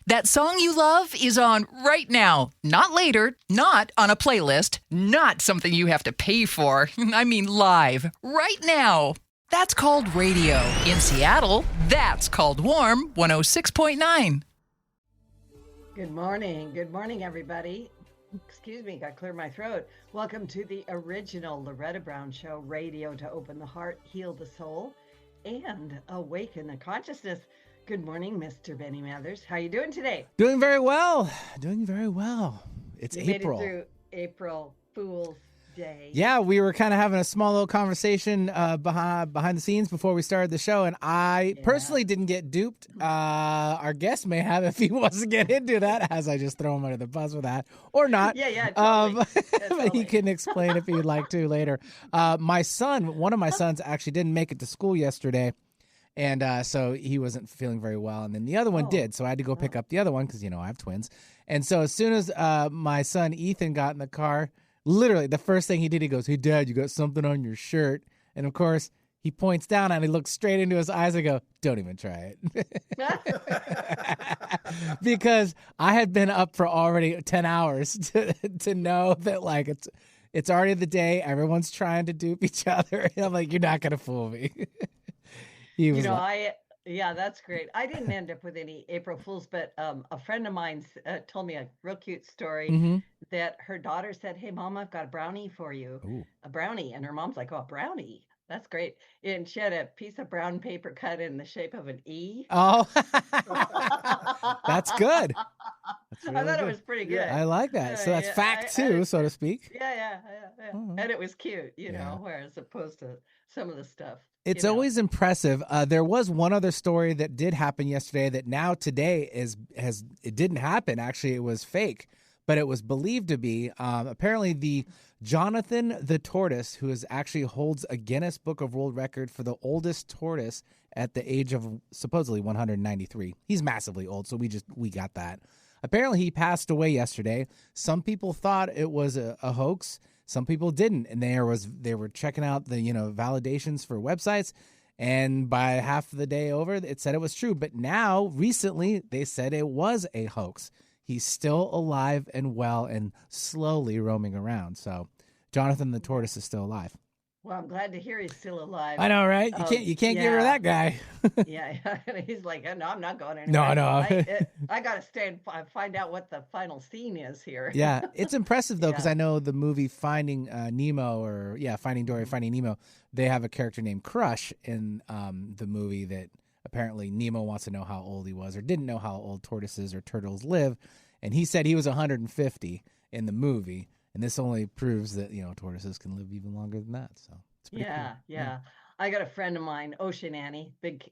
That song you love is on right now, not later, not on a playlist, not something you have to pay for. I mean live, right now. That's called radio. In Seattle, that's called Warm 106.9. Good morning. Good morning, everybody. Excuse me, got to clear my throat. Welcome to the original Loretta Brown Show, radio to open the heart, heal the soul, and awaken the consciousness. Good morning, Mr. Benny Mathers. How you doing today? Doing very well. Doing very well. It's April. Made it through April Fool's Day. Yeah, we were kind of having a small little conversation behind the scenes before we started the show, and I personally didn't get duped. Our guest may have if he wants to get into that, as I just throw him under the bus with that, or not. Yeah, totally. But he can explain if he'd like to later. One of my sons actually didn't make it to school yesterday. And so he wasn't feeling very well. And then the other one did. So I had to go pick up the other one because, I have twins. And so as soon as my son Ethan got in the car, literally the first thing he did, he goes, "Hey, Dad, you got something on your shirt." And, of course, he points down and he looks straight into his eyes and go, "Don't even try it." Because I had been up for already 10 hours to know that, like, it's already the day. Everyone's trying to dupe each other. And I'm like, "You're not going to fool me." That's great. I didn't end up with any April Fools, but a friend of mine told me a real cute story that her daughter said, "Hey, Mom, I've got a brownie for you." Ooh. A brownie. And her mom's like, "Oh, a brownie. That's great." And she had a piece of brown paper cut in the shape of an E. Oh, that's good. That's I thought it was pretty good. I like that. So that's fact too, so to speak. Yeah. And it was cute, whereas opposed to some of the stuff. It's always impressive. There was one other story that did happen yesterday that now today it didn't happen. Actually, it was fake, but it was believed to be. Apparently, the Jonathan the tortoise, who actually holds a Guinness Book of World Record for the oldest tortoise at the age of supposedly 193. He's massively old, so we got that. Apparently, he passed away yesterday. Some people thought it was a hoax. Some people didn't, and they were checking out the validations for websites, and by half of the day over, it said it was true. But now, recently, they said it was a hoax. He's still alive and well and slowly roaming around. So, Jonathan the tortoise is still alive. Well, I'm glad to hear he's still alive. I know, right? You can't get rid of that guy. Yeah, he's like, "No, I'm not going anywhere. No. I got to stay and find out what the final scene is here." Yeah, it's impressive though, because I know the movie Finding Nemo, Finding Dory, Finding Nemo. They have a character named Crush in the movie that apparently Nemo wants to know how old he was, or didn't know how old tortoises or turtles live, and he said he was 150 in the movie. And this only proves that, tortoises can live even longer than that. So it's pretty cool. Yeah. I got a friend of mine, Ocean Annie, big,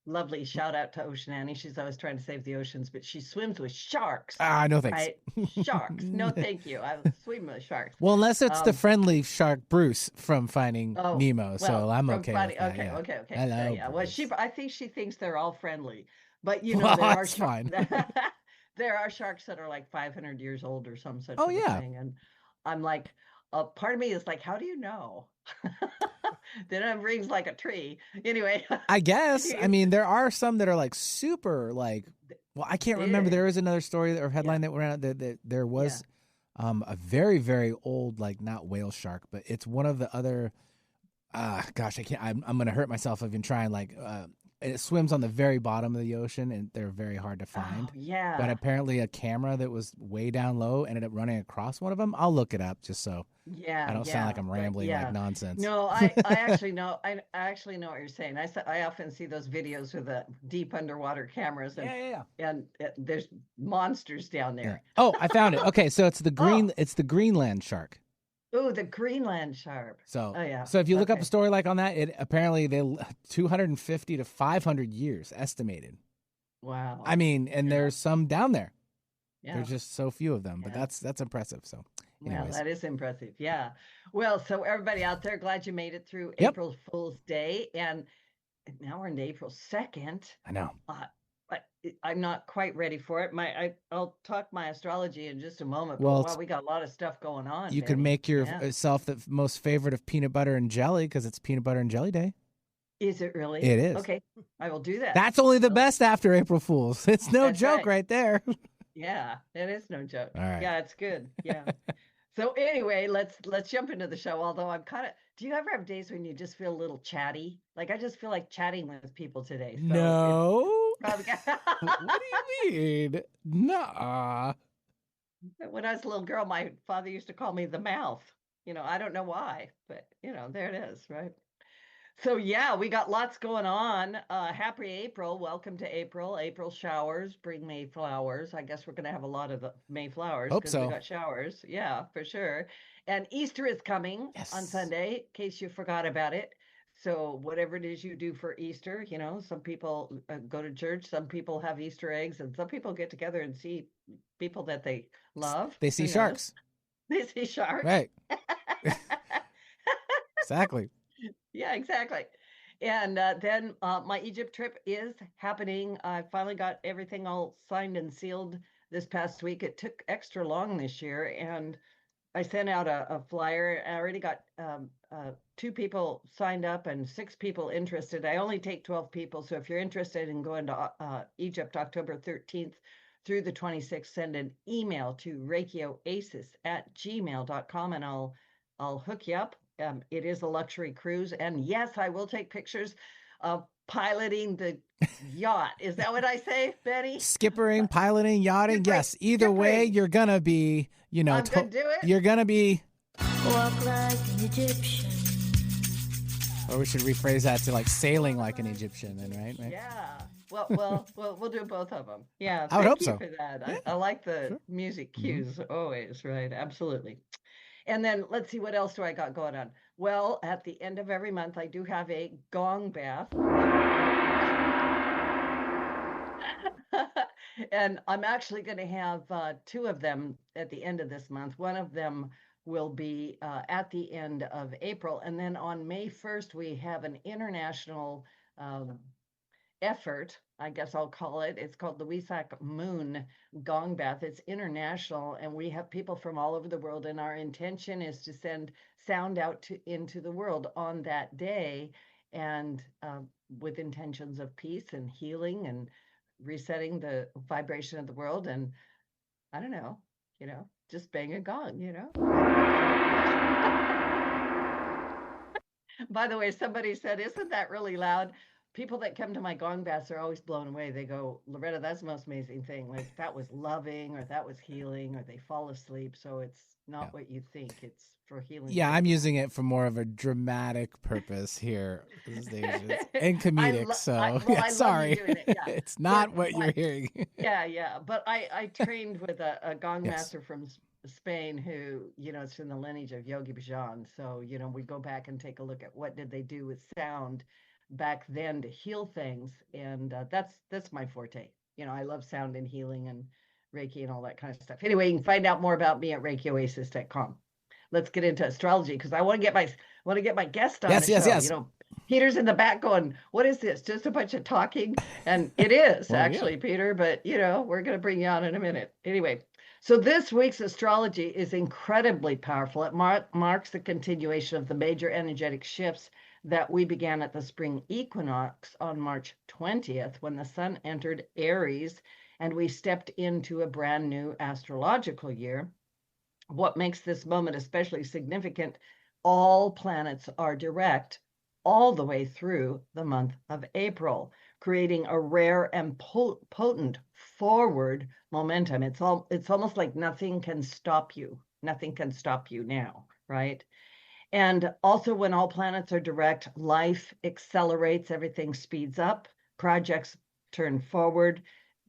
lovely shout out to Ocean Annie. She's always trying to save the oceans, but she swims with sharks. No thanks. Right? Sharks. No, thank you. I swim with sharks. Well, unless it's the friendly shark Bruce from Finding Nemo. So I'm okay with that. Okay. Hello, yeah. Well, I think she thinks they're all friendly. But, there are fine. There are sharks that are like 500 years old or some such thing. And I'm like, part of me is like, how do you know? They don't have rings like a tree. Anyway. I guess. I mean, there are some that are like super I can't remember. There is another story or headline that went out that there was a very, very old, like not whale shark, but it's one of the other, gosh, I can't, I'm going to hurt myself if I'm trying it swims on the very bottom of the ocean, and they're very hard to find. Oh, yeah. But apparently a camera that was way down low ended up running across one of them. I'll look it up just so I don't sound like I'm rambling like nonsense. No, I actually know. I actually know what you're saying. I often see those videos with the deep underwater cameras, and there's monsters down there. Yeah. Oh, I found it. Okay, so it's it's the Greenland shark. Oh, the Greenland shark. So if you look up a story like on that, it apparently 250 to 500 years estimated. Wow. I mean, and there's some down there. Yeah. There's just so few of them, but that's impressive. So, anyways. Well, that is impressive. Yeah. Well, so everybody out there, glad you made it through April Fool's Day, and now we're into April 2nd. I know. I'm not quite ready for it. I'll talk my astrology in just a moment. Well, but, we got a lot of stuff going on. You can make yourself the most favorite of peanut butter and jelly because it's peanut butter and jelly day. Is it really? It is. Okay, I will do that. That's only the best after April Fools. It's no That's joke right. there. Yeah, it is no joke. All right. Yeah, it's good. Yeah. So anyway, let's jump into the show. Although I'm kind of, do you ever have days when you just feel a little chatty? Like I just feel like chatting with people today. So it's No. probably What do you mean? Nah. when I was a little girl, my father used to call me the mouth. I don't know why, but there it is, right? So yeah, we got lots going on. Happy April. Welcome to April. April showers bring May flowers. I guess we're going to have a lot of the May flowers Hope because we so. got showers. Yeah, for sure. And Easter is coming on Yes. Sunday, in case you forgot about it. So whatever it is you do for Easter, some people go to church, some people have Easter eggs, and some people get together and see people that they love. They see Who knows? sharks. They see sharks. Right. Exactly. Yeah, exactly. And then my Egypt trip is happening. I finally got everything all signed and sealed this past week. It took extra long this year, and I sent out a flyer. I already got 2 people signed up and 6 people interested. I only take 12 people. So if you're interested in going to Egypt October 13th through the 26th, send an email to reikioasis@gmail.com and I'll hook you up. It is a luxury cruise. And yes, I will take pictures of piloting the yacht. Is that what I say, Betty? Skippering, piloting, yachting. Skippering, Yes. Either way, skippering. you're going to be, I'm gonna do it. you're going to be, Walk like an Egyptian. or we should rephrase that to like sailing like an Egyptian then, right? Yeah. Well, we'll do both of them. Yeah. I would hope Thank so. you for that. Yeah, I like the sure. music cues always, right? Absolutely. And then let's see, what else do I got going on? Well, at the end of every month, I do have a gong bath. And I'm actually going to have 2 of them at the end of this month. One of them will be at the end of April. And then on May 1st, we have an international effort, I guess I'll call it. It's called the Wesak Moon Gong Bath. It's international, and we have people from all over the world. And our intention is to send sound out into the world on that day, and with intentions of peace and healing and resetting the vibration of the world. And I don't know, just bang a gong, By the way, somebody said, "Isn't that really loud?" People that come to my gong baths are always blown away. They go, "Loretta, that's the most amazing thing. Like that was loving, or that was healing, or they fall asleep." So it's not what you think. It's for healing. Yeah, I'm using it for more of a dramatic purpose here and comedic. Sorry. It, yeah. It's not what you're hearing. Yeah. But I trained with a gong Yes. master from Spain who, it's from the lineage of Yogi Bhajan. So, we go back and take a look at what did they do with sound back then to heal things. And that's my forte. I love sound and healing and Reiki and all that kind of stuff. Anyway, you can find out more about me at reikioasis.com. Let's get into astrology because I want to get my guest on the show. Yes. Peter's in the back going, "What is this? Just a bunch of talking?" And it is actually, Peter, but we're going to bring you on in a minute. Anyway, so this week's astrology is incredibly powerful. It marks the continuation of the major energetic shifts that we began at the spring equinox on March 20th, when the sun entered Aries and we stepped into a brand new astrological year. What makes this moment especially significant, all planets are direct all the way through the month of April, creating a rare and potent forward momentum. It's almost like nothing can stop you. Nothing can stop you now, right? And also when all planets are direct, life accelerates, everything speeds up, projects turn forward,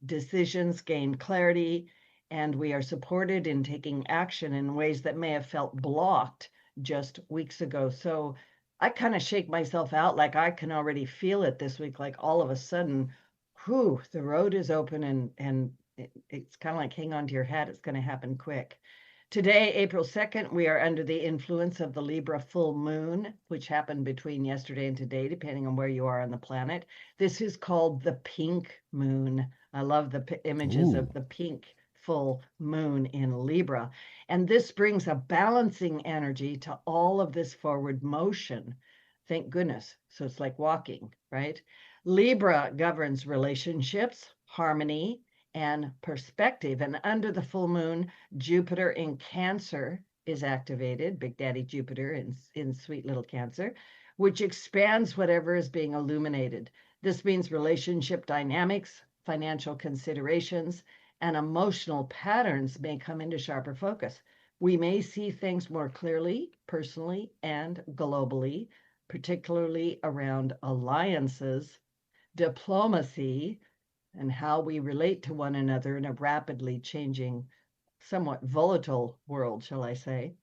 decisions gain clarity, and we are supported in taking action in ways that may have felt blocked just weeks ago. So I kind of shake myself out, like I can already feel it this week, like all of a sudden, the road is open, and it's kind of like hang on to your hat. It's going to happen quick. Today, April 2nd, we are under the influence of the Libra full moon, which happened between yesterday and today, depending on where you are on the planet. This is called the pink moon. I love the images of the pink full moon in Libra. And this brings a balancing energy to all of this forward motion. Thank goodness. So it's like walking, right? Libra governs relationships, harmony, and perspective. And under the full moon, Jupiter in Cancer is activated, Big Daddy Jupiter in sweet little Cancer, which expands whatever is being illuminated. This means relationship dynamics, financial considerations, and emotional patterns may come into sharper focus. We may see things more clearly, personally, and globally, particularly around alliances, diplomacy, and how we relate to one another in a rapidly changing, somewhat volatile world, shall I say.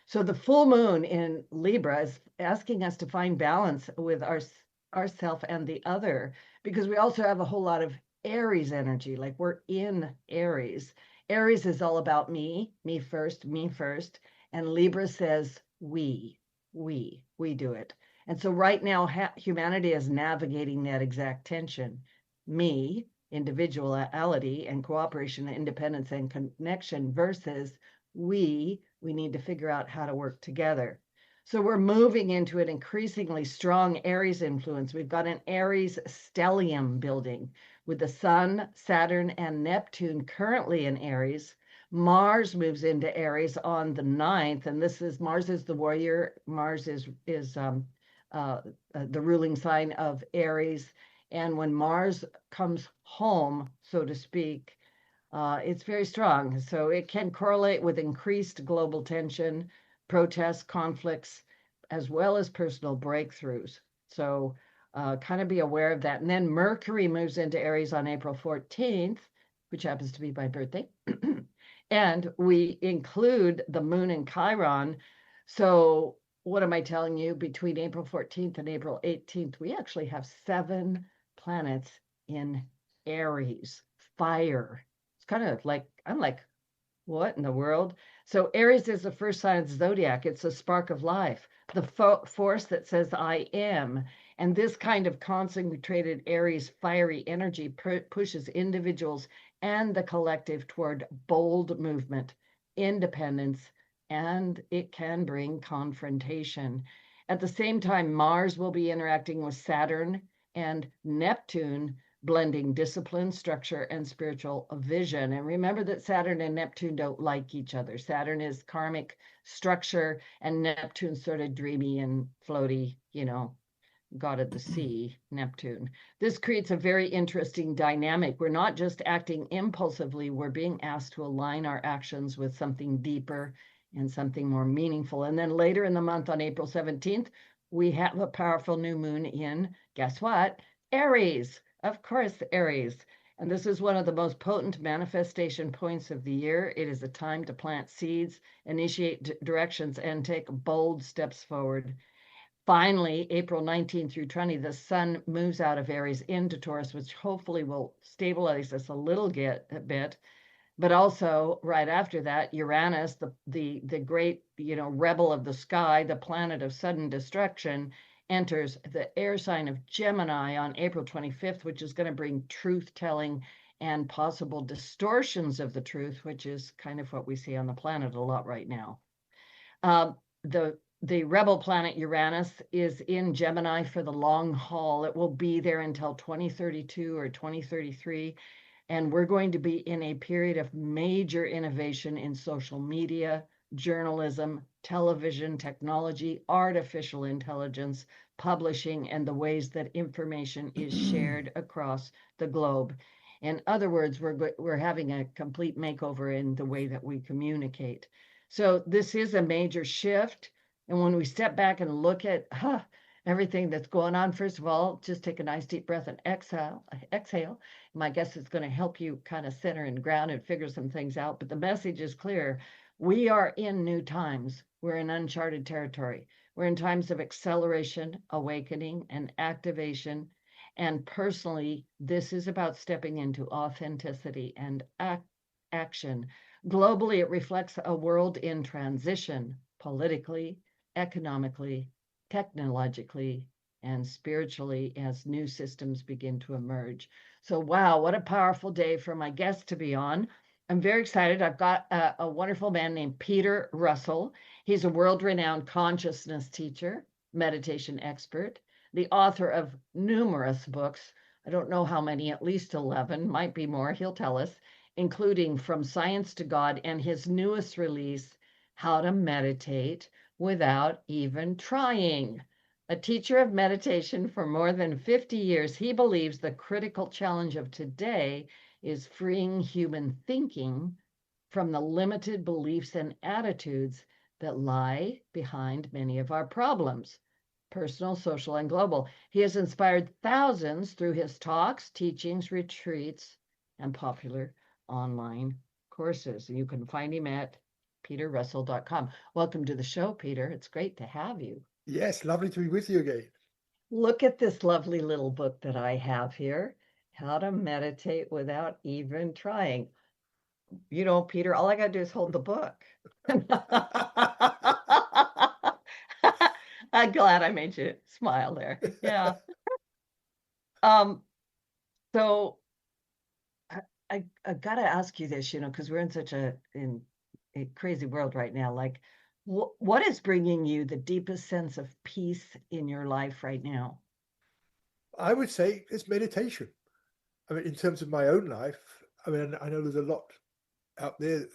So the full moon in Libra is asking us to find balance with ourself and the other, because we also have a whole lot of Aries energy, like we're in Aries. Aries is all about me first, me first. And Libra says we do it. And so right now, humanity is navigating that exact tension. Me, individuality and cooperation, independence and connection versus we need to figure out how to work together. So we're moving into an increasingly strong Aries influence. We've got an Aries stellium building with the Sun, Saturn, and Neptune currently in Aries. Mars moves into Aries on the 9th, and Mars is the warrior. Mars is the ruling sign of Aries. And when Mars comes home, so to speak, it's very strong. So it can correlate with increased global tension, protests, conflicts, as well as personal breakthroughs. So kind of be aware of that. And then Mercury moves into Aries on April 14th, which happens to be my birthday. And we include the moon in Chiron. So what am I telling you? Between April 14th and April 18th, we actually have 7 planets in Aries, fire. It's kind of like, I'm like, what in the world? So Aries is the first sign of the zodiac. It's a spark of life, the force that says I am. And this kind of concentrated Aries fiery energy pushes individuals and the collective toward bold movement, independence, and it can bring confrontation. At the same time, Mars will be interacting with Saturn and Neptune, blending discipline, structure, and spiritual vision. And remember that Saturn and Neptune don't like each other. Saturn is karmic structure, and Neptune sort of dreamy and floaty, god of the sea, Neptune. This creates a very interesting dynamic. We're not just acting impulsively, we're being asked to align our actions with something deeper and something more meaningful. And then later in the month, on April 17th, we have a powerful new moon in, guess what? Aries. Of course, Aries. And this is one of the most potent manifestation points of the year. It is a time to plant seeds, initiate directions, and take bold steps forward. Finally, April 19 through 20, the sun moves out of Aries into Taurus, which hopefully will stabilize us a little bit. But also, right after that, Uranus, the great rebel of the sky, the planet of sudden destruction, enters the air sign of Gemini on April 25th, which is going to bring truth-telling and possible distortions of the truth, which is kind of what we see on the planet a lot right now. The rebel planet Uranus is in Gemini for the long haul. It will be there until 2032 or 2033. And we're going to be in a period of major innovation in social media, journalism, television, technology, artificial intelligence, publishing, and the ways that information is shared across the globe. In other words, we're having a complete makeover in the way that we communicate. So this is a major shift. And when we step back and look at everything that's going on, first of all, just take a nice deep breath and exhale. My guess is going to help you kind of center and ground and figure some things out. But the message is clear. We are in new times. We're in uncharted territory. We're in times of acceleration, awakening, and activation. And personally, this is about stepping into authenticity and action. Globally, it reflects a world in transition, politically, economically, technologically, and spiritually as new systems begin to emerge. So, wow, what a powerful day for my guest to be on. I'm very excited. I've got a wonderful man named Peter Russell. He's a world-renowned consciousness teacher, meditation expert, the author of numerous books. I don't know how many, at least 11, might be more, he'll tell us, including From Science to God and his newest release, How to Meditate Without Even Trying. A teacher of meditation for more than 50 years, he believes the critical challenge of today is freeing human thinking from the limited beliefs and attitudes that lie behind many of our problems, personal, social, and global. He has inspired thousands through his talks, teachings, retreats, and popular online courses. You can find him at peterrussell.com. Welcome to the show, Peter. It's great to have you. Yes, lovely to be with you again. Look at this lovely little book that I have here, How to Meditate Without Even Trying. You know, Peter, all I got to do is hold the book. I'm glad I made you smile there. Yeah. So I got to ask you this, because we're in such a crazy world right now. Like, what is bringing you the deepest sense of peace in your life right now? I would say it's meditation. I mean, in terms of my own life, I mean, I know there's a lot out there that,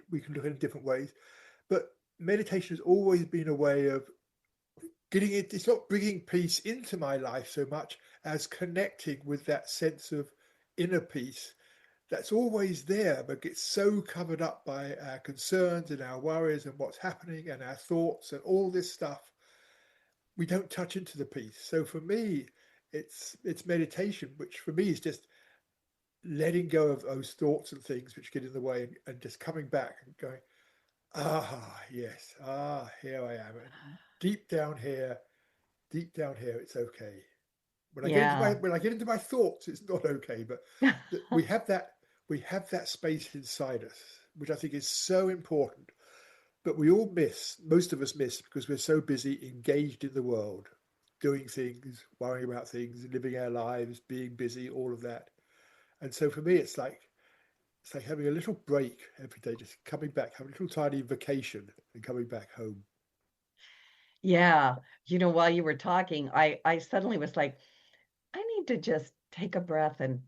we can look at in different ways, but meditation has always been a way of getting it. It's not bringing peace into my life so much as connecting with that sense of inner peace that's always there, but gets so covered up by our concerns and our worries and what's happening and our thoughts and all this stuff. We don't touch into the peace. So for me, it's meditation, which for me is just letting go of those thoughts and things which get in the way, and just coming back and going, yes, here I am. And deep down here, it's okay. When I get into my thoughts, it's not okay. But we have that space inside us, which I think is so important. But most of us miss, because we're so busy engaged in the world, doing things, worrying about things, living our lives, being busy, all of that. And so for me, it's like having a little break every day, just coming back, having a little tiny vacation and coming back home. Yeah. While you were talking, I suddenly was like, I need to just take a breath and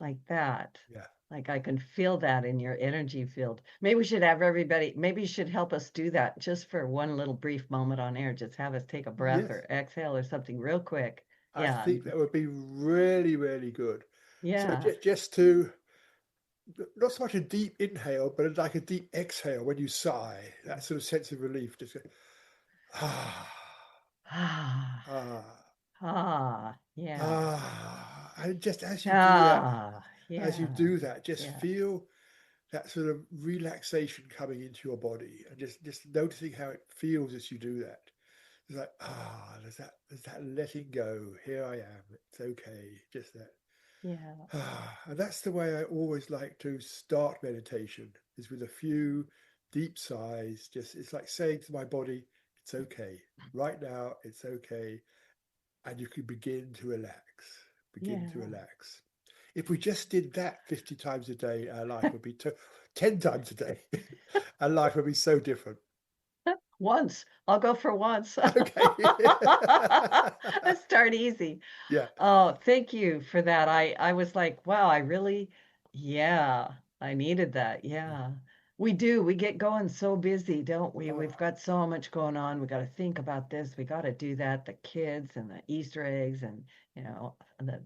like that. Yeah. Like I can feel that in your energy field. Maybe we should have everybody, maybe you should help us do that just for one little brief moment on air. Just have us take a breath Yes. or exhale or something real quick. I Yeah. think that would be really, really good. Yeah. So just to, not so much a deep inhale, but like a deep exhale when you sigh, that sort of sense of relief. Just go, Yeah. and just as you do that, just feel that sort of relaxation coming into your body, and just noticing how it feels as you do that. It's like, there's that letting go. Here I am. It's okay. Just that. Yeah. And that's the way I always like to start meditation, is with a few deep sighs. It's like saying to my body, it's okay. Right now, it's okay. And you can begin to relax. If we just did that 50 times a day, our life would be 10 times a day. Our life would be so different. Once. I'll go for once. Okay. Let's start easy. Yeah. Oh, thank you for that. I was like, wow, I needed that. Yeah. We do. We get going so busy, don't we? We've got so much going on. We got to think about this. We got to do that. The kids and the Easter eggs and, the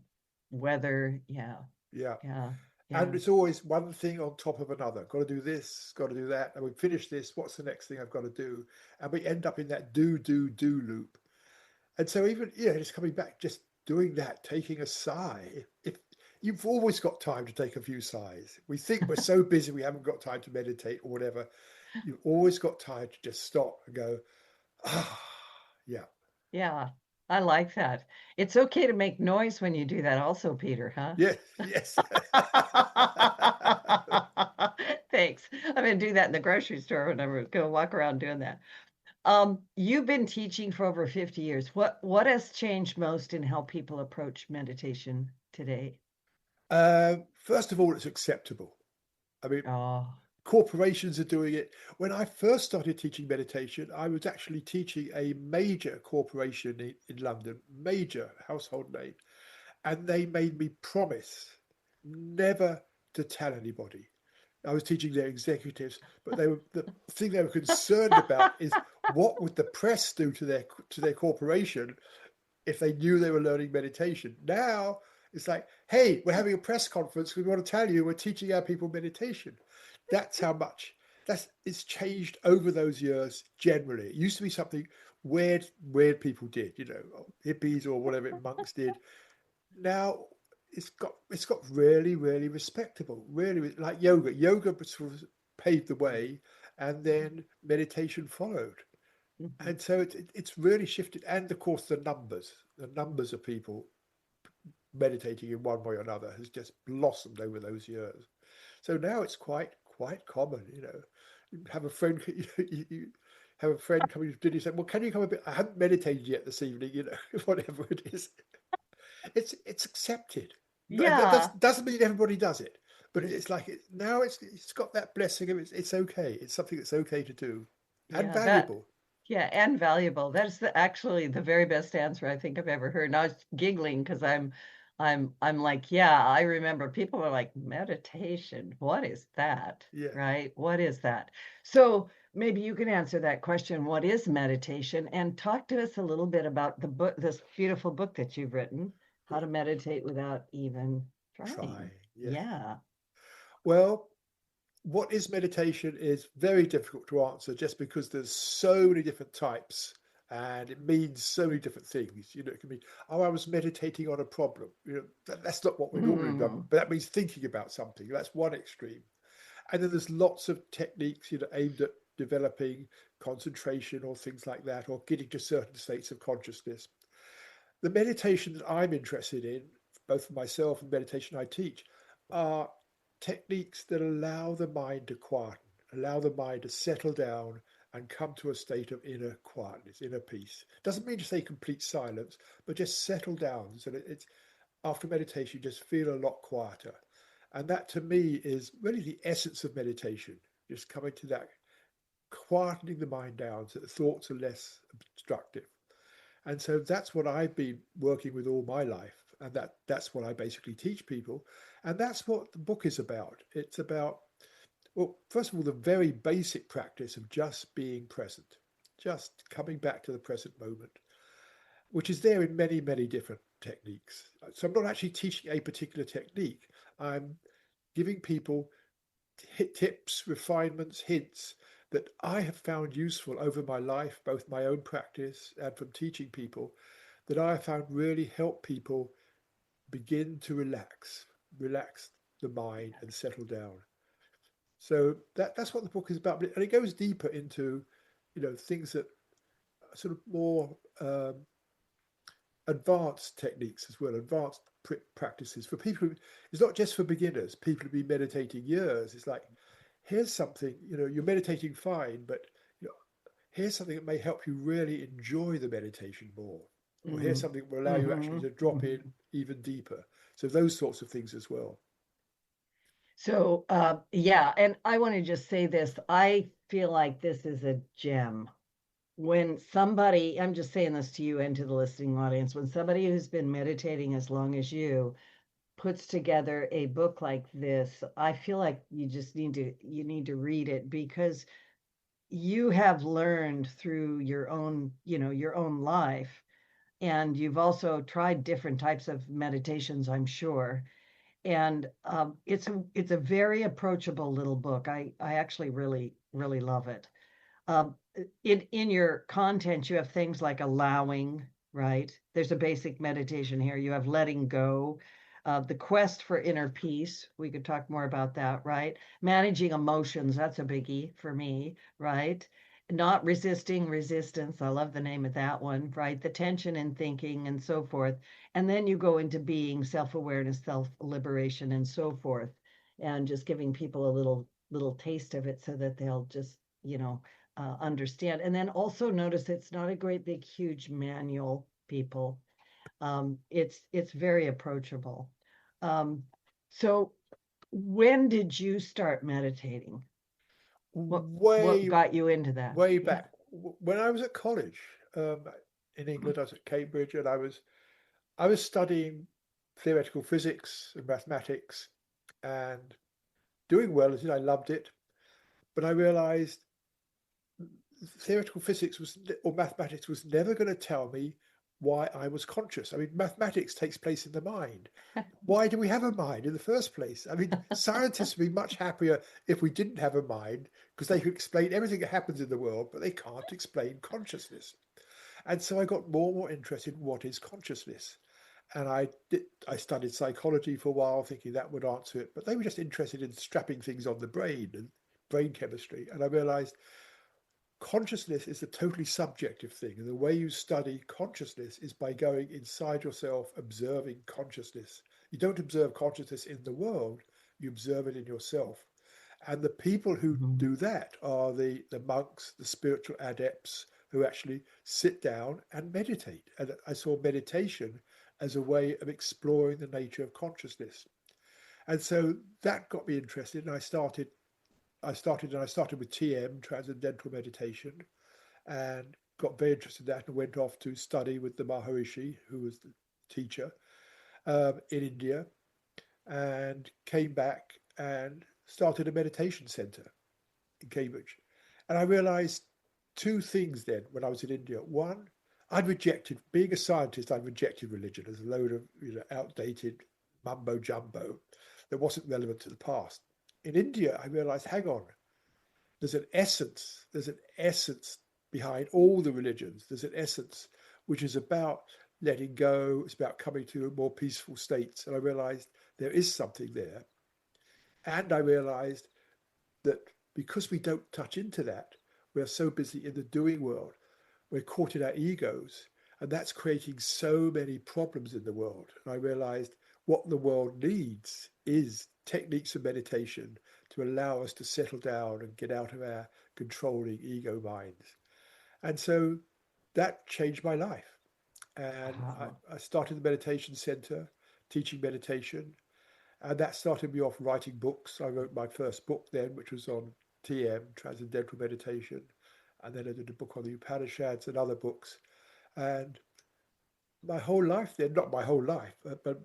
weather. Yeah. Yeah. Yeah. And it's always one thing on top of another. Got to do this, got to do that. And we finish this. What's the next thing I've got to do? And we end up in that do loop. And so even, just coming back, just doing that, taking a sigh. If you've always got time to take a few sighs. We think we're so busy we haven't got time to meditate or whatever. You've always got time to just stop and go, yeah. Yeah. I like that. It's okay to make noise when you do that also, Peter, huh? Yes. Thanks. I'm going to do that in the grocery store when I'm going to walk around doing that. You've been teaching for over 50 years. What has changed most in how people approach meditation today? First of all, it's acceptable. I mean, corporations are doing it. When I first started teaching meditation, I was actually teaching a major corporation in London, major household name, and they made me promise never to tell anybody. I was teaching their executives, but the thing they were concerned about is what would the press do to their corporation if they knew they were learning meditation. Now it's like, hey, we're having a press conference. We want to tell you we're teaching our people meditation. That's how much it's changed over those years. Generally, it used to be something weird people did, hippies or whatever monks did. Now it's got really, really respectable, really like yoga. Yoga sort of paved the way, and then meditation followed. Mhm. And so it's really shifted. And of course, the numbers of people meditating in one way or another has just blossomed over those years. So now it's quite common. You have a friend, you have a friend coming to dinner, say, "Well, can you come a bit? I haven't meditated yet this evening." Whatever it is, it's accepted. But that Yeah, doesn't mean everybody does it. But it's like now it's got that blessing of it's okay. It's something that's okay to do, and yeah, valuable. yeah, and valuable. That's actually the very best answer I think I've ever heard. And I was giggling because I'm like, yeah, I remember people were like, meditation, what is that? Yeah. Right? What is that? So maybe you can answer that question. What is meditation? And talk to us a little bit about the book, this beautiful book that you've written, How to Meditate Without Even Try. Trying. Yeah. Yeah. Well, what is meditation is very difficult to answer just because there's so many different types and it means so many different things. It can be, oh, I was meditating on a problem. That's not what we're normally done, Mhm. but that means thinking about something. That's one extreme. And then there's lots of techniques, aimed at developing concentration or things like that, or getting to certain states of consciousness. The meditation that I'm interested in, both for myself and meditation I teach, are techniques that allow the mind to quieten, allow the mind to settle down and come to a state of inner quietness, inner peace. Doesn't mean to say complete silence, but just settle down so that it's after meditation you just feel a lot quieter. And that to me is really the essence of meditation, just coming to that, quietening the mind down so that thoughts are less obstructive. And so that's what I've been working with all my life. And that's what I basically teach people. And that's what the book is about. It's about, well, first of all, the very basic practice of just being present, just coming back to the present moment, which is there in many, many different techniques. So I'm not actually teaching a particular technique. I'm giving people tips, refinements, hints that I have found useful over my life, both my own practice and from teaching people, that I have found really help people begin to relax the mind and settle down. So that's what the book is about, and it goes deeper into, things that are sort of more advanced techniques as well, advanced practices for people. It's not just for beginners. People who've been meditating years. It's like, here's something, you're meditating fine, but you know, here's something that may help you really enjoy the meditation more. Or here's Mm. something that will allow you actually Mhm. to drop in Mhm. even deeper. So those sorts of things as well. So, yeah, and I want to just say this. I feel like this is a gem. When somebody, I'm just saying this to you and to the listening audience, when somebody who's been meditating as long as you puts together a book like this, I feel like you need to read it because you have learned through your own life, and you've also tried different types of meditations, I'm sure. And it's a very approachable little book. I actually really really love it. Um, in your content, you have things like allowing, right? There's a basic meditation here. You have letting go, the quest for inner peace. We could talk more about that, right? Managing emotions, that's a biggie for me, right? Not resisting resistance. I love the name of that one, right? The tension in thinking and so forth. And then you go into being, self-awareness, self-liberation, and so forth. And just giving people a little taste of it so that they'll just, understand. And then also notice it's not a great big huge manual, people. It's very approachable. Um, so when did you start meditating? What way, got you into that? way Yeah. back when I was at college in England. I was at Cambridge, and I was studying theoretical physics and mathematics, and doing well. I loved it, but I realised theoretical physics was or mathematics was never going to tell me why I was conscious. I mean, mathematics takes place in the mind. Why do we have a mind in the first place? I mean, scientists would be much happier if we didn't have a mind, because they could explain everything that happens in the world, but they can't explain consciousness. And so I got more and more interested in what is consciousness. And I studied psychology for a while, thinking that would answer it. But they were just interested in strapping things on the brain and brain chemistry. And I realized consciousness is a totally subjective thing. And the way you study consciousness is by going inside yourself, observing consciousness. You don't observe consciousness in the world, you observe it in yourself. And the people who Mhm. do that are the monks, the spiritual adepts who actually sit down and meditate. And I saw meditation as a way of exploring the nature of consciousness. And so that got me interested. And I started with TM, Transcendental Meditation, and got very interested in that and went off to study with the Maharishi, who was the teacher in India, and came back and started a meditation center in Cambridge. And I realized two things then when I was in India. One, I'd rejected, being a scientist, I'd rejected religion as a load of outdated mumbo jumbo that wasn't relevant to the past. In India, I realized, hang on, there's an essence behind all the religions. There's an essence which is about letting go, it's about coming to more peaceful states. And I realized there is something there. And I realized that because we don't touch into that, we're so busy in the doing world, we're caught in our egos, and that's creating so many problems in the world. And I realized what the world needs is techniques of meditation to allow us to settle down and get out of our controlling ego minds. And so that changed my life. And Wow. I started the meditation center, teaching meditation. And that started me off writing books. I wrote my first book then, which was on TM, Transcendental Meditation. And then I did a book on the Upanishads and other books. And my whole life then, not my whole life, but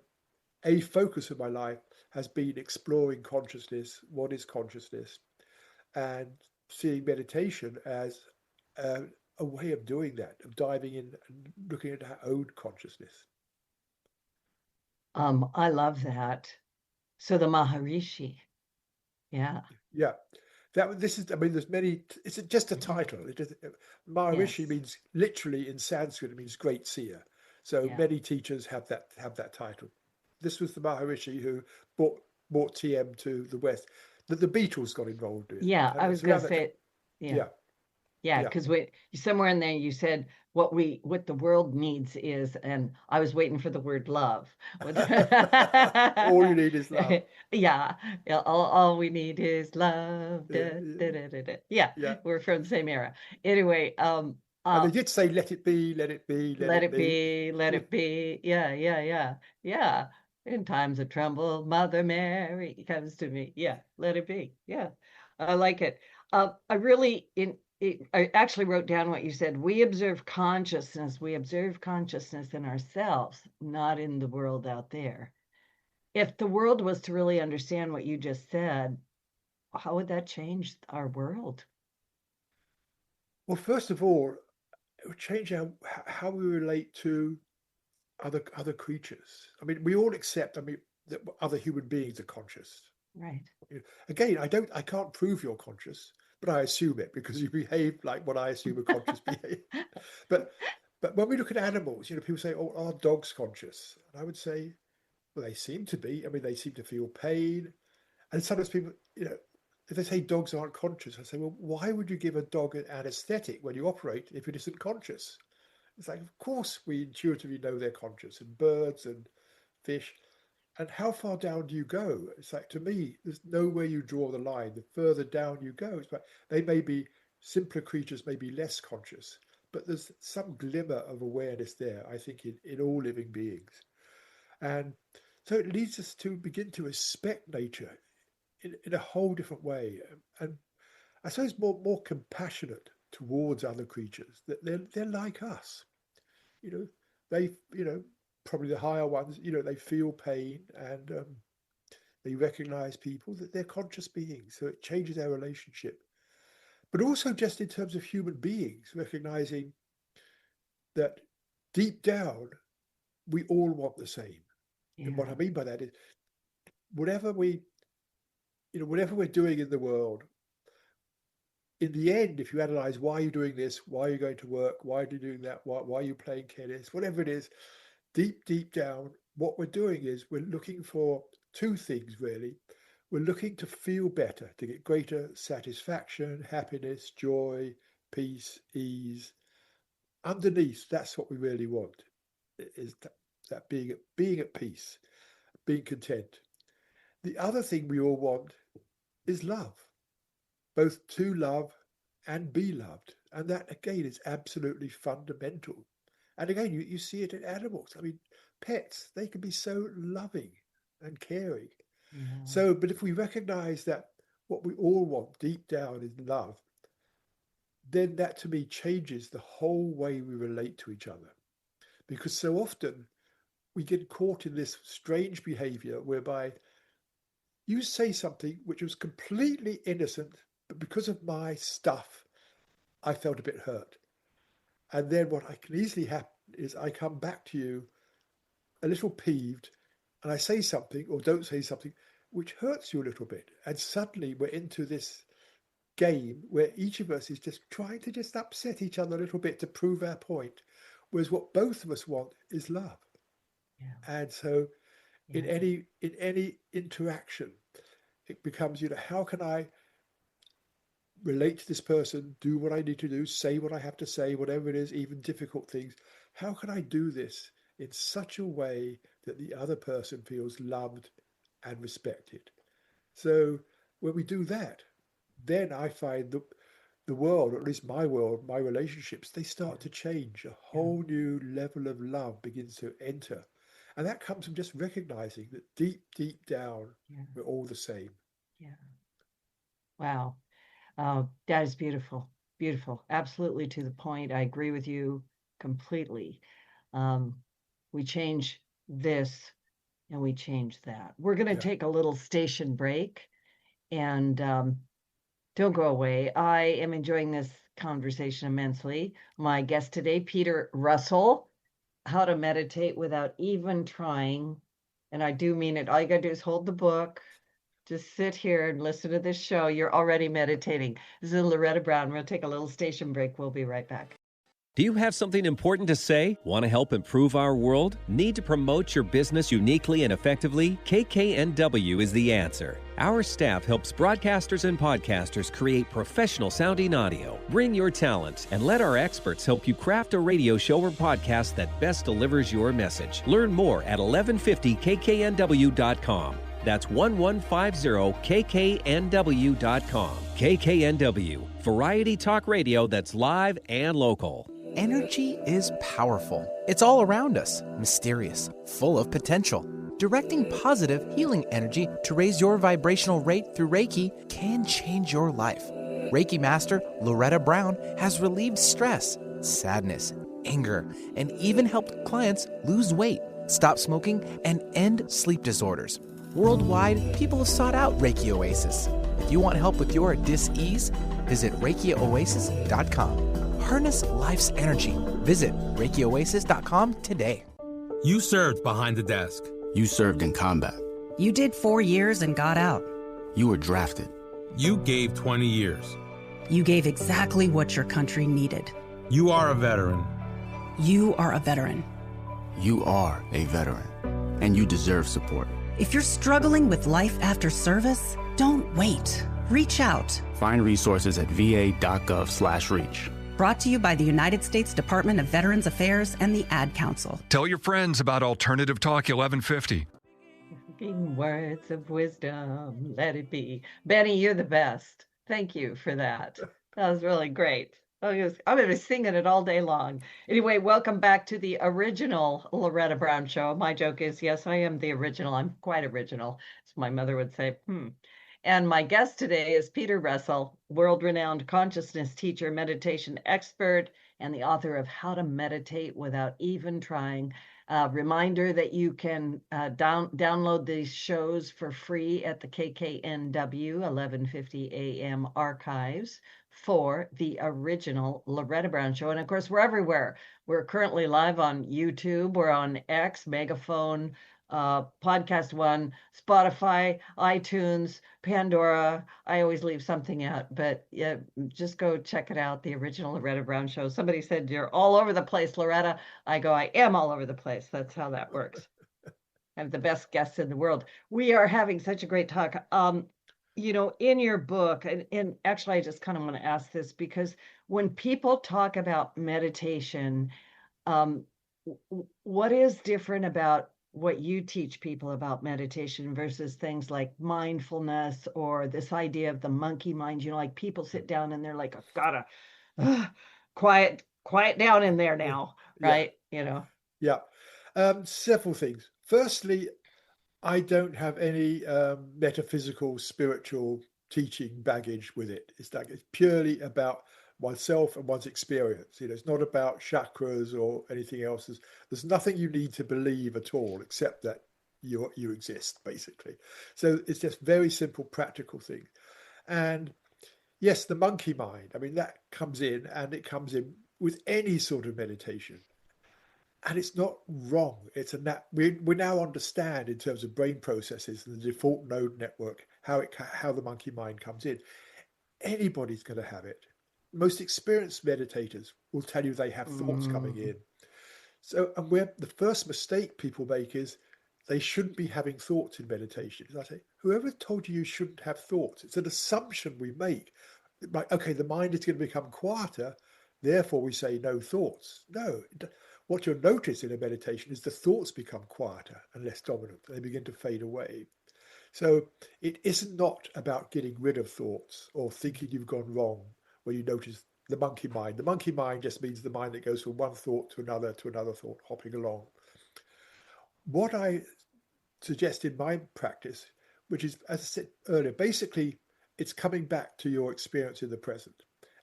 a focus of my life has been exploring consciousness, what is consciousness, and seeing meditation as a way of doing that, of diving in and looking at our own consciousness. I love that. So the Maharishi. Yeah. Yeah, this is. I mean, there's many. It's just a title. It is, Yes. Maharishi means literally in Sanskrit. It means great seer. So Yeah. many teachers have that title. This was the Maharishi who brought TM to the West. That the Beatles got involved in, Yeah. and I it was was gonna around that time. say, yeah. Yeah, Yeah, yeah. because we somewhere in there you said what the world needs is, and I was waiting for the word love. All you need is love. Yeah, yeah, all we need is love. Yeah, Da, yeah, da, da, da, da. Yeah, yeah. we're from the same era. Anyway, And they did say, "Let it be, let it be, let let it it be." be, let it be. Yeah, yeah, yeah, yeah. In times of trouble, Mother Mary comes to me. Yeah, let it be. Yeah, I like it. I really I actually wrote down what you said. We observe consciousness. We observe consciousness in ourselves, not in the world out there. If the world was to really understand what you just said, how would that change our world? Well, first of all, it would change how we relate to other creatures. I mean, we all accept. I mean, that other human beings are conscious. Right. Again, I can't prove you're conscious, but I assume it because you behave like what I assume a conscious behave. But but when we look at animals, people say, "Oh, are dogs conscious?" And I would say, "Well, they seem to be. I mean, they seem to feel pain." And sometimes people, if they say dogs aren't conscious, I say, "Well, why would you give a dog an anesthetic when you operate if it isn't conscious?" It's like, of course, we intuitively know they're conscious, and birds and fish. And how far down do you go? It's like, to me, there's nowhere you draw the line. The further down you go, it's like they may be simpler creatures, may be less conscious, but there's some glimmer of awareness there, I think, in all living beings. And so it leads us to begin to respect nature in a whole different way. And I suppose, more compassionate towards other creatures. That they're like us. You know, they, probably the higher ones. They feel pain, and they recognize people, that they're conscious beings. So it changes our relationship. But also just in terms of human beings, recognizing that deep down we all want the same. And what I mean by that is, whatever whatever we're doing in the world, in the end, if you analyze why you're doing this, why you're going to work, why are you doing that, why are you playing tennis, whatever it is, deep down, what we're doing is we're looking for two things, really. We're looking to feel better, to get greater satisfaction, happiness, joy, peace, ease. Underneath, that's what we really want, is that being at peace, being content. The other thing we all want is love, both to love and be loved. And that, again, is absolutely fundamental. And again, you see it in animals. I mean, pets, they can be so loving and caring. So, but if we recognize that what we all want deep down is love, then that to me changes the whole way we relate to each other. Because so often we get caught in this strange behavior whereby you say something which was completely innocent, but because of my stuff, I felt a bit hurt. And then what I can easily happen is I come back to you a little peeved, and I say something or don't say something which hurts you a little bit. And suddenly we're into this game where each of us is just trying to just upset each other a little bit to prove our point. Whereas what both of us want is love. And so in any interaction, it becomes, how can I relate to this person, do what I need to do, say what I have to say, whatever it is, even difficult things. How can I do this in such a way that the other person feels loved and respected? So when we do that, then I find the world, or at least my world, my relationships, they start to change. A whole new level of love begins to enter. And that comes from just recognizing that deep down, we're all the same. Wow. That is beautiful. Beautiful. Absolutely to the point. I agree with you completely. We change this and we change that. We're going to take a little station break, and don't go away. I am enjoying this conversation immensely. My guest today, Peter Russell, how to meditate without even trying. And I do mean it. All you got to do is hold the book. Just sit here and listen to this show. You're already meditating. This is Loretta Brown. We'll take a little station break. We'll be right back. Do you have something important to say? Want to help improve our world? Need to promote your business uniquely and effectively? KKNW is the answer. Our staff helps broadcasters and podcasters create professional sounding audio. Bring your talent and let our experts help you craft a radio show or podcast that best delivers your message. Learn more at 1150kknw.com. That's 1150kknw.com. KKNW, variety talk radio that's live and local. Energy is powerful. It's all around us, mysterious, full of potential. Directing positive, healing energy to raise your vibrational rate through Reiki can change your life. Reiki Master Loretta Brown has relieved stress, sadness, anger, and even helped clients lose weight, stop smoking, and end sleep disorders. Worldwide, people have sought out Reiki Oasis. If you want help with your dis-ease, visit ReikiOasis.com. Harness life's energy. Visit ReikiOasis.com today. You served behind the desk. You served in combat. You did 4 years and got out. You were drafted. You gave 20 years. You gave exactly what your country needed. You are a veteran. You are a veteran. You are a veteran, and you deserve support. If you're struggling with life after service, don't wait. Reach out. Find resources at va.gov/reach. Brought to you by the United States Department of Veterans Affairs and the Ad Council. Tell your friends about Alternative Talk 1150. Speaking words of wisdom, let it be. Benny, you're the best. Thank you for that. That was really great. I'm going to be singing it all day long. Anyway, welcome back to the original Loretta Brown Show. My joke is, yes, I am the original. I'm quite original, as my mother would say. And my guest today is Peter Russell, world-renowned consciousness teacher, meditation expert, and the author of How to Meditate Without Even Trying. Reminder that you can download these shows for free at the KKNW 1150 AM archives for the original Loretta Brown Show. And of course, we're everywhere. We're currently live on YouTube. We're on X, Megaphone, Podcast One, Spotify, iTunes, Pandora. I always leave something out, but yeah, just go check it out, the original Loretta Brown Show. Somebody said, you're all over the place, Loretta. I go, I am all over the place. That's how that works. I have the best guests in the world. We are having such a great talk. In your book, and actually, I just kind of want to ask this because when people talk about meditation, what is different about what you teach people about meditation versus things like mindfulness or this idea of the monkey mind? Like people sit down and they're like, I've gotta quiet down in there now, right? Yeah. Several things. Firstly, I don't have any metaphysical, spiritual teaching baggage with it. It's purely about oneself and one's experience. It's not about chakras or anything else. There's nothing you need to believe at all except that you exist, basically. So it's just very simple, practical thing. And yes, the monkey mind, that comes in, and it comes in with any sort of meditation. And it's not wrong. It's we now understand in terms of brain processes and the default node network how the monkey mind comes in. Anybody's going to have it. Most experienced meditators will tell you they have thoughts coming in. So, and the first mistake people make is they shouldn't be having thoughts in meditation. I say, whoever told you shouldn't have thoughts? It's an assumption we make. Like, okay, the mind is going to become quieter, therefore we say no thoughts. No. What you'll notice in a meditation is the thoughts become quieter and less dominant. They begin to fade away. So it isn't not about getting rid of thoughts or thinking you've gone wrong when you notice the monkey mind. The monkey mind just means the mind that goes from one thought to another thought, hopping along. What I suggest in my practice, which is, as I said earlier, basically it's coming back to your experience in the present.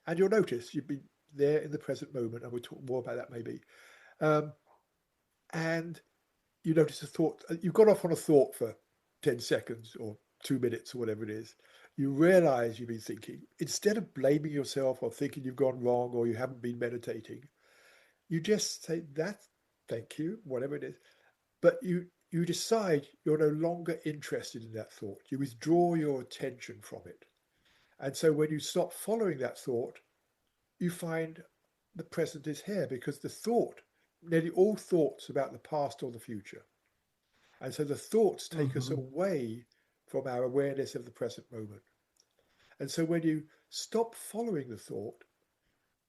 And you'll notice you've been there in the present moment, and we'll talk more about that maybe. And you notice a thought, you've gone off on a thought for 10 seconds or 2 minutes or whatever it is. You realize you've been thinking. Instead of blaming yourself or thinking you've gone wrong or you haven't been meditating, you just say that, thank you, whatever it is. But you decide you're no longer interested in that thought. You withdraw your attention from it. And so when you stop following that thought, you find the present is here, because the thought, nearly all thoughts about the past or the future. And so the thoughts take us away from our awareness of the present moment. And so when you stop following the thought,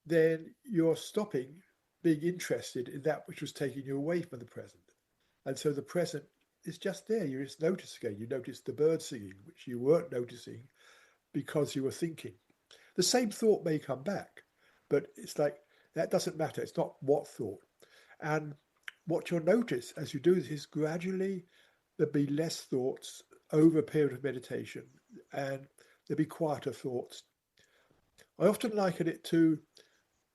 then you're stopping being interested in that which was taking you away from the present. And so the present is just there. You just notice again. You notice the bird singing, which you weren't noticing because you were thinking. The same thought may come back, but it's like, that doesn't matter. It's not what thought. And what you'll notice as you do this is gradually there'll be less thoughts over a period of meditation, and there'll be quieter thoughts. I often liken it to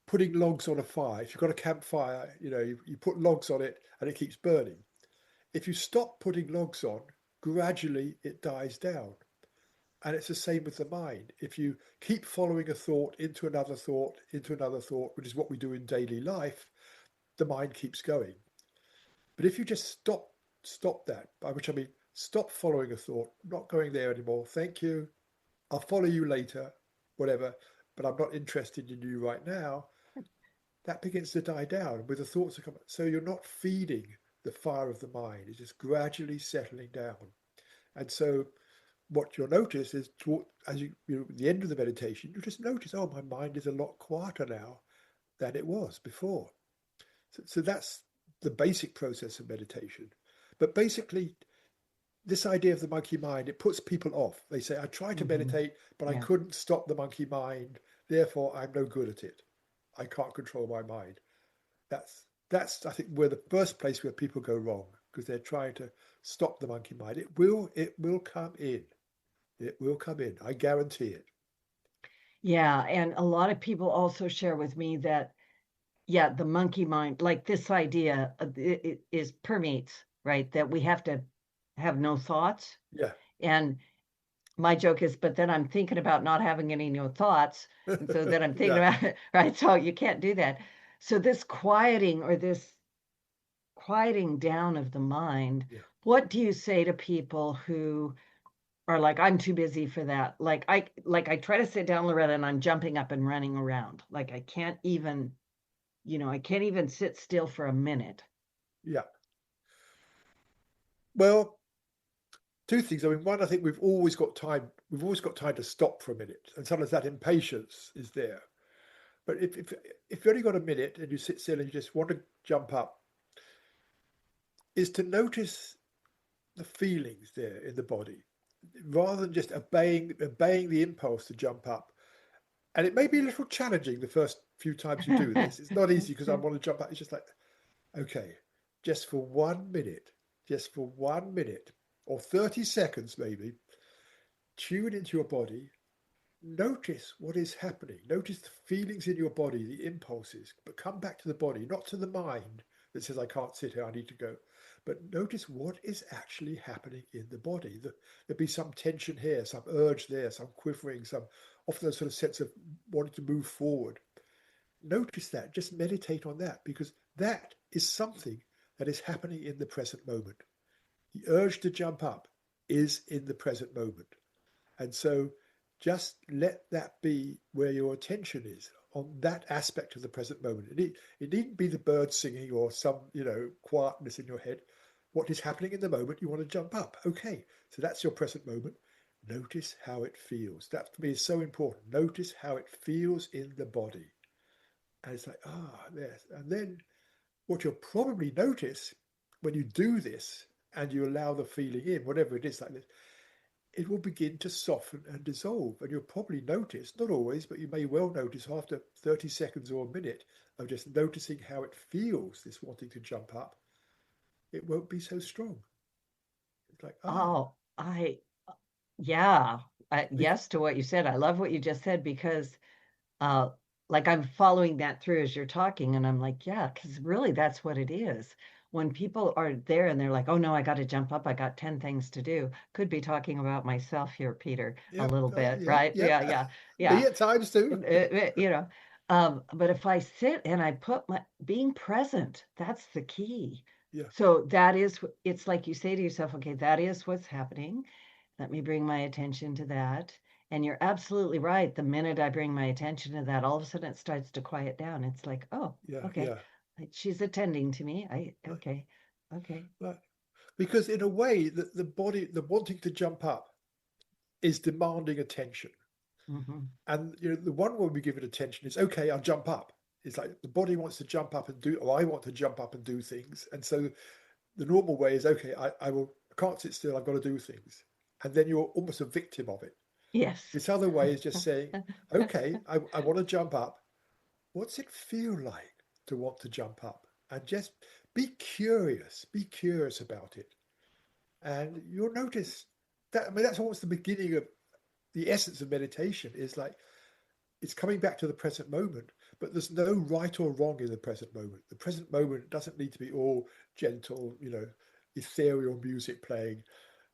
putting logs on a fire. If you've got a campfire, you put logs on it and it keeps burning. If you stop putting logs on, gradually it dies down. And it's the same with the mind. If you keep following a thought into another thought, which is what we do in daily life, the mind keeps going. But if you just stop that, by which I mean stop following a thought, not going there anymore, thank you, I'll follow you later, whatever, but I'm not interested in you right now, that begins to die down with the thoughts that come. So you're not feeding the fire of the mind, it's just gradually settling down. And so what you'll notice is, as you at the end of the meditation, you just notice, oh, my mind is a lot quieter now than it was before. So that's the basic process of meditation. But basically, this idea of the monkey mind, it puts people off. They say, I tried to meditate, but I couldn't stop the monkey mind. Therefore, I'm no good at it. I can't control my mind. That's I think, where the first place where people go wrong, because they're trying to stop the monkey mind. It will come in. It will come in. I guarantee it. Yeah, and a lot of people also share with me that, yeah, the monkey mind, like this idea it is permeates, right? That we have to have no thoughts. Yeah. And my joke is, but then I'm thinking about not having any new thoughts. And so then I'm thinking Yeah. about it, right? So you can't do that. So this quieting or this quieting down of the mind, Yeah. what do you say to people who are like, I'm too busy for that? Like I try to sit down, Loretta, and I'm jumping up and running around. Like I can't even, I can't even sit still for a minute. Yeah. Well, two things. I mean, one, I think we've always got time. We've always got time to stop for a minute, and sometimes that impatience is there. But if you've only got a minute and you sit still and you just want to jump up, is to notice the feelings there in the body, rather than just obeying the impulse to jump up. And it may be a little challenging the first few times you do this. It's not easy because I want to jump up. It's just like, okay, just for 1 minute, or 30 seconds maybe, tune into your body. Notice what is happening. Notice the feelings in your body, the impulses, but come back to the body, not to the mind that says, I can't sit here, I need to go. But notice what is actually happening in the body. There'll be some tension here, some urge there, some quivering, some often a sort of sense of wanting to move forward. Notice that. Just meditate on that, because that is something that is happening in the present moment. The urge to jump up is in the present moment. And so just let that be where your attention is, on that aspect of the present moment. It needn't be the birds singing or some, quietness in your head. What is happening in the moment, you want to jump up. Okay, so that's your present moment. Notice how it feels. That for me is so important. Notice how it feels in the body. And it's like, yes. And then what you'll probably notice when you do this and you allow the feeling in, whatever it is like this, it will begin to soften and dissolve. And you'll probably notice, not always, but you may well notice after 30 seconds or a minute of just noticing how it feels, this wanting to jump up, it won't be so strong. It's like, Yeah, yes to what you said. I love what you just said because uh, like I'm following that through as you're talking, and I'm like, yeah, because really that's what it is. When people are there and they're like, oh no, I got to jump up, I got 10 things to do. Could be talking about myself here, Peter, a little bit, right? Yeah. Yeah. Me at times too. But if I sit and I put being present, that's the key. Yeah. So it's like you say to yourself, okay, that is what's happening. Let me bring my attention to that. And you're absolutely right. The minute I bring my attention to that, all of a sudden it starts to quiet down. It's like, oh, okay. Yeah. She's attending to me. Okay. Right. Because in a way, the body, the wanting to jump up is demanding attention. Mm-hmm. And the one way we give it attention is, okay, I'll jump up. It's like the body wants to jump up and do, or I want to jump up and do things. And so the normal way is, okay, I can't sit still, I've got to do things. And then you're almost a victim of it. Yes. This other way is just saying, okay, I want to jump up. What's it feel like to want to jump up? And just be curious about it. And you'll notice that, I mean, that's almost the beginning of the essence of meditation, is like, it's coming back to the present moment, but there's no right or wrong in the present moment. The present moment doesn't need to be all gentle, ethereal music playing.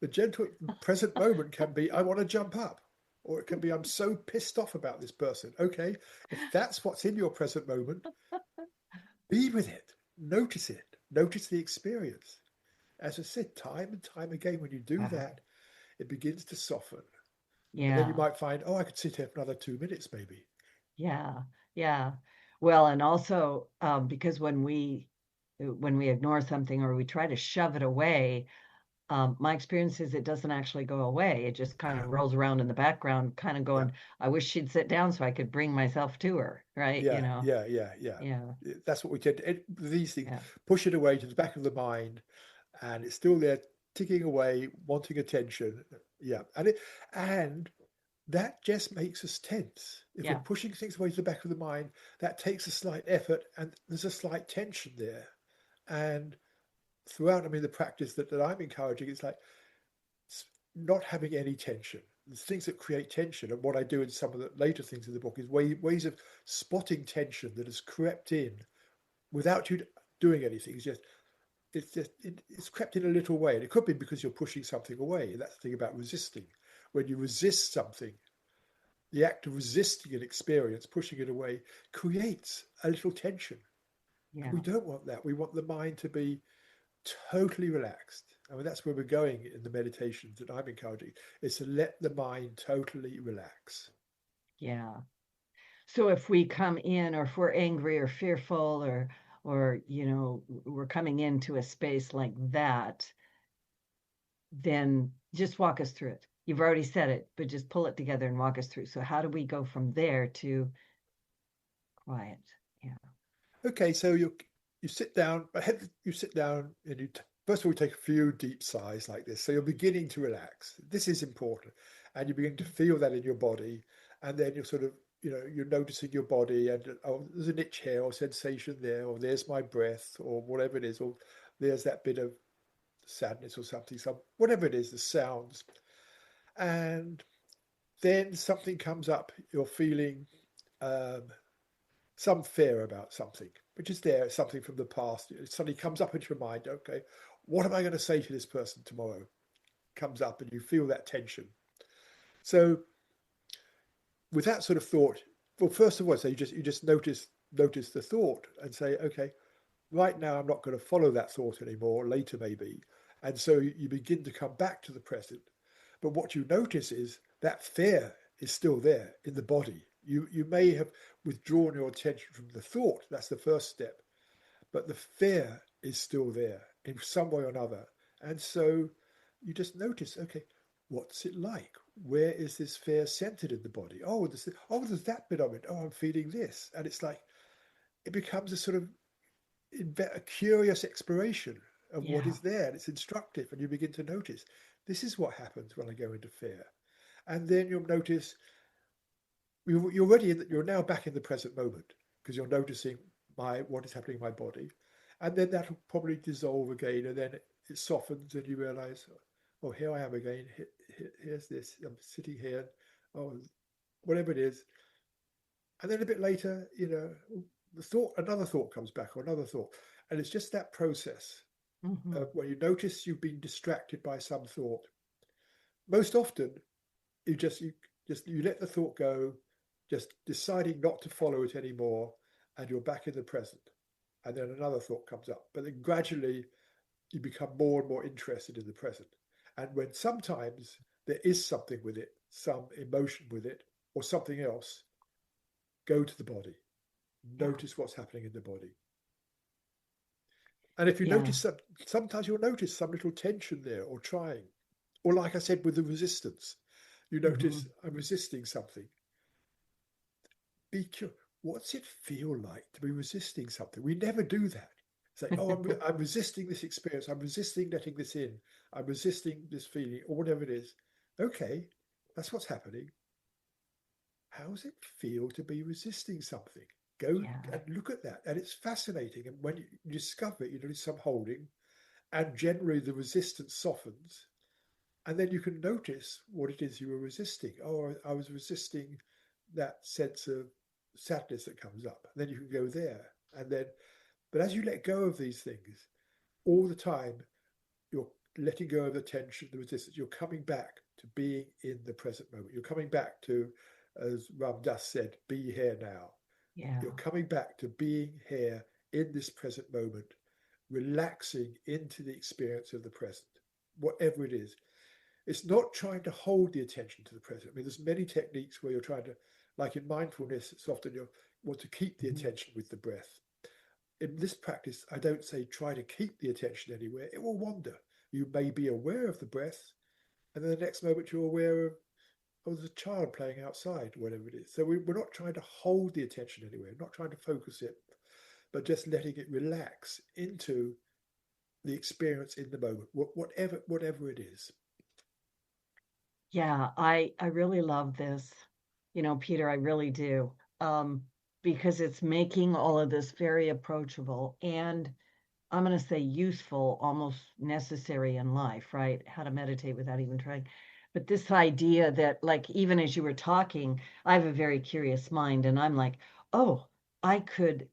The gentle present moment can be, I want to jump up. Or it can be, I'm so pissed off about this person. Okay, if that's what's in your present moment, be with it. Notice it. Notice the experience. As I said, time and time again, when you do that, it begins to soften. Yeah. And then you might find, I could sit here for another 2 minutes maybe. Yeah. Well, and also because when we ignore something or we try to shove it away, my experience is it doesn't actually go away. It just kind of rolls around in the background, kind of going, I wish she'd sit down so I could bring myself to her, right? Yeah. That's what we tend to, these things, push it away to the back of the mind, and it's still there, ticking away, wanting attention. Yeah. And that just makes us tense. If we're pushing things away to the back of the mind, that takes a slight effort, and there's a slight tension there. And throughout, I mean, the practice that I'm encouraging, it's like not having any tension. things that create tension. And what I do in some of the later things in the book is ways of spotting tension that has crept in without you doing anything. It's crept in a little way. And it could be because you're pushing something away. That's the thing about resisting. When you resist something, the act of resisting an experience, pushing it away, creates a little tension. Yeah. We don't want that. We want the mind to be totally relaxed. I mean, that's where we're going in the meditations that I'm encouraging, is to let the mind totally relax. Yeah. So if we come in, or if we're angry or fearful, or we're coming into a space like that, then just walk us through it. You've already said it, but just pull it together and walk us through. So how do we go from there to quiet? Yeah. Okay, so you sit down. You sit down, and first of all, you take a few deep sighs like this. So you're beginning to relax. This is important, and you begin to feel that in your body, and then you're sort of, you're noticing your body, and there's an itch here, or sensation there, or there's my breath, or whatever it is, or there's that bit of sadness or something, whatever it is, the sounds, and then something comes up. You're feeling some fear about something, which is there, something from the past. It suddenly comes up into your mind. Okay, what am I going to say to this person tomorrow? Comes up, and you feel that tension. So, with that sort of thought, well, first of all, so you just notice the thought and say, okay, right now I'm not going to follow that thought anymore. Later, maybe, and so you begin to come back to the present. But what you notice is that fear is still there in the body. You may have withdrawn your attention from the thought. That's the first step. But the fear is still there in some way or another. And so you just notice, okay, what's it like? Where is this fear centered in the body? There's that bit of it. Oh, I'm feeling this. And it's like, it becomes a sort of a curious exploration of what is there. And it's instructive. And you begin to notice, this is what happens when I go into fear. And then you'll notice, you're now back in the present moment, because you're noticing what is happening in my body, and then that'll probably dissolve again, and then it softens, and you realize, oh, here I am again. Here's this. I'm sitting here. Oh, whatever it is, and then a bit later, another thought comes back, or another thought, and it's just that process when you notice you've been distracted by some thought. Most often, you let the thought go, just deciding not to follow it anymore, and you're back in the present. And then another thought comes up. But then gradually you become more and more interested in the present. And when sometimes there is something with it, some emotion with it, or something else, go to the body. Notice what's happening in the body. And if you notice that, sometimes you'll notice some little tension there, or trying. Or like I said, with the resistance, you notice I'm resisting something. Be curious. What's it feel like to be resisting something? We never do that. It's like, oh, I'm resisting this experience. I'm resisting letting this in. I'm resisting this feeling, or whatever it is. Okay, that's what's happening. How does it feel to be resisting something? Go and look at that. And it's fascinating. And when you discover it, you notice some holding, and generally the resistance softens. And then you can notice what it is you were resisting. Oh, I was resisting that sense of sadness that comes up. And then you can go there. But as you let go of these things, all the time, you're letting go of the tension, the resistance. You're coming back to being in the present moment. You're coming back to, as Ram Dass said, be here now. Yeah. You're coming back to being here in this present moment, relaxing into the experience of the present, whatever it is. It's not trying to hold the attention to the present. I mean, there's many techniques where you're trying to, like in mindfulness, it's often you want to keep the attention with the breath. In this practice, I don't say try to keep the attention anywhere. It will wander. You may be aware of the breath, and then the next moment you're aware of, there's a child playing outside, whatever it is. So we're not trying to hold the attention anywhere, not trying to focus it, but just letting it relax into the experience in the moment, whatever it is. Yeah, I really love this, Peter, I really do, because it's making all of this very approachable and, I'm going to say, useful, almost necessary in life, right? How to meditate without even trying. But this idea that, like, even as you were talking, I have a very curious mind, and I'm like, oh, I could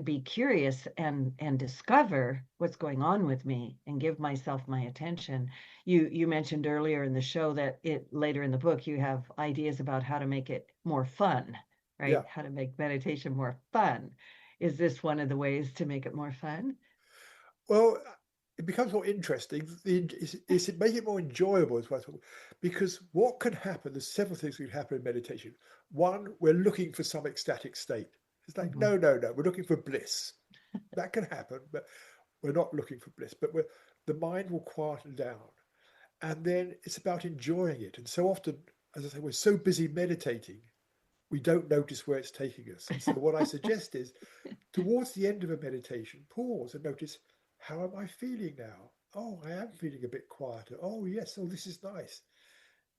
be curious and discover what's going on with me and give myself my attention. You mentioned earlier in the show that later in the book you have ideas about how to make it more fun, right? Yeah. How to make meditation more fun. Is this one of the ways to make it more fun? Well, it becomes more interesting. Is it make it more enjoyable as well? Because what can happen? There's several things that can happen in meditation. One, we're looking for some ecstatic state. It's like, no, we're looking for bliss. That can happen, but we're not looking for bliss. But the mind will quieten down, and then it's about enjoying it. And so often, as I say, we're so busy meditating, we don't notice where it's taking us. And so what I suggest is, towards the end of a meditation, pause and notice, how am I feeling now? Oh, I am feeling a bit quieter. Oh, yes. Oh, this is nice.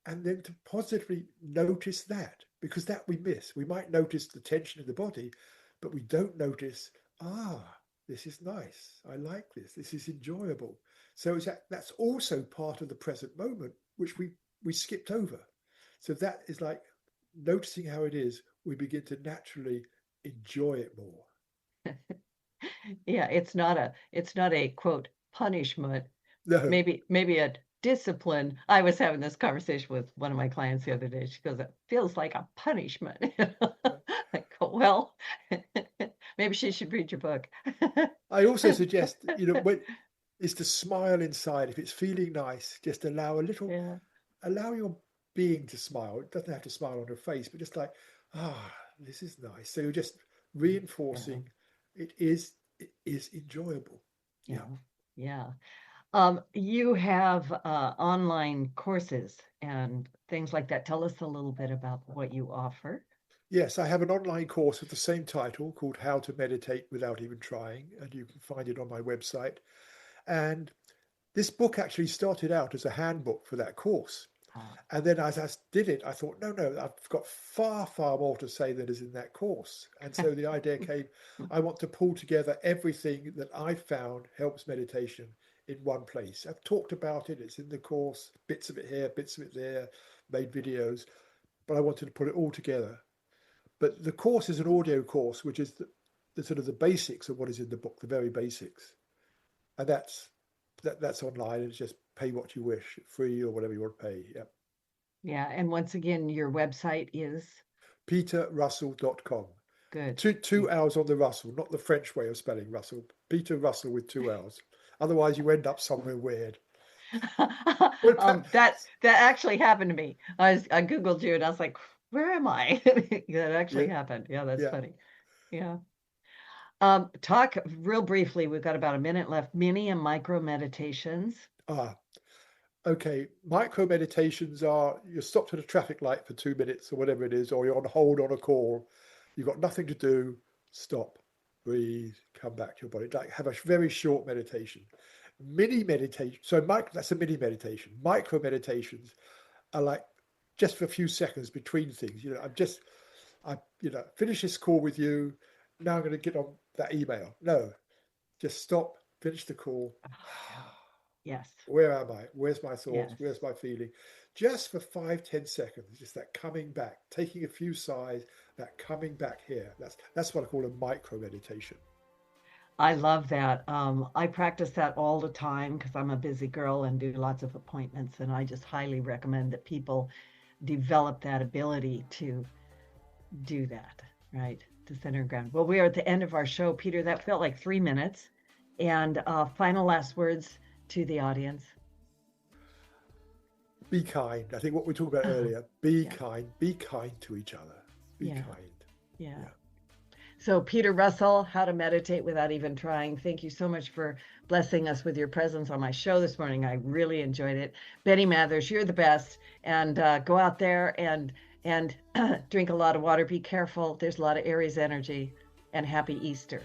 And then to positively notice that, because that we miss. We might notice the tension in the body, but we don't notice, this is nice. I like this. This is enjoyable. So that's also part of the present moment, which we skipped over. So that is like noticing how it is. We begin to naturally enjoy it more. Yeah, it's not a quote punishment. No. Maybe a discipline. I was having this conversation with one of my clients the other day. She goes, "It feels like a punishment." I go, well, maybe she should read your book. I also suggest, is to smile inside. If it's feeling nice, just allow allow your being to smile. It doesn't have to smile on your face, but just like, this is nice. So you're just reinforcing it is enjoyable. Yeah. You have online courses and things like that. Tell us a little bit about what you offer. Yes, I have an online course with the same title called How to Meditate Without Even Trying, and you can find it on my website. And this book actually started out as a handbook for that course. And then as I did it, I thought, no, I've got far, far more to say than is in that course. And so the idea came, I want to pull together everything that I found helps meditation in one place. I've talked about it. It's in the course, bits of it here, bits of it there, made videos, but I wanted to put it all together. But the course is an audio course, which is the sort of the basics of what is in the book, the very basics. And that's online. It's just pay what you wish, free or whatever you want to pay. Yeah. And once again, your website is peterrussell.com. Good. Two L's on the Russell, not the French way of spelling Russell. Peter Russell with 2 L's. Otherwise, you end up somewhere weird. That actually happened to me. I Googled you and I was like, where am I? That actually happened. Yeah, that's funny. Yeah. Talk real briefly. We've got about a minute left. Mini and micro meditations. Okay. Micro meditations are you're stopped at a traffic light for 2 minutes or whatever it is, or you're on hold on a call. You've got nothing to do. Stop, breathe, come back to your body. Like have a very short meditation. Mini meditation. So that's a mini meditation. Micro meditations are like just for a few seconds between things. I finish this call with you. Now I'm going to get on that email. No, just stop, finish the call. Yes. Where am I? Where's my thoughts? Yes. Where's my feeling? Just for 5-10 seconds, just that coming back, taking a few sighs, that coming back here. That's what I call a micro meditation. I love that. I practice that all the time because I'm a busy girl and do lots of appointments. And I just highly recommend that people develop that ability to do that, right? To center ground. Well, we are at the end of our show, Peter. That felt like 3 minutes. And final last words to the audience. Be kind. I think what we talked about earlier. Be kind. Be kind to each other. Be kind. Yeah. So Peter Russell, How to Meditate Without Even Trying. Thank you so much for blessing us with your presence on my show this morning. I really enjoyed it. Betty Mathers, you're the best. And go out there and drink a lot of water. Be careful. There's a lot of Aries energy. And happy Easter.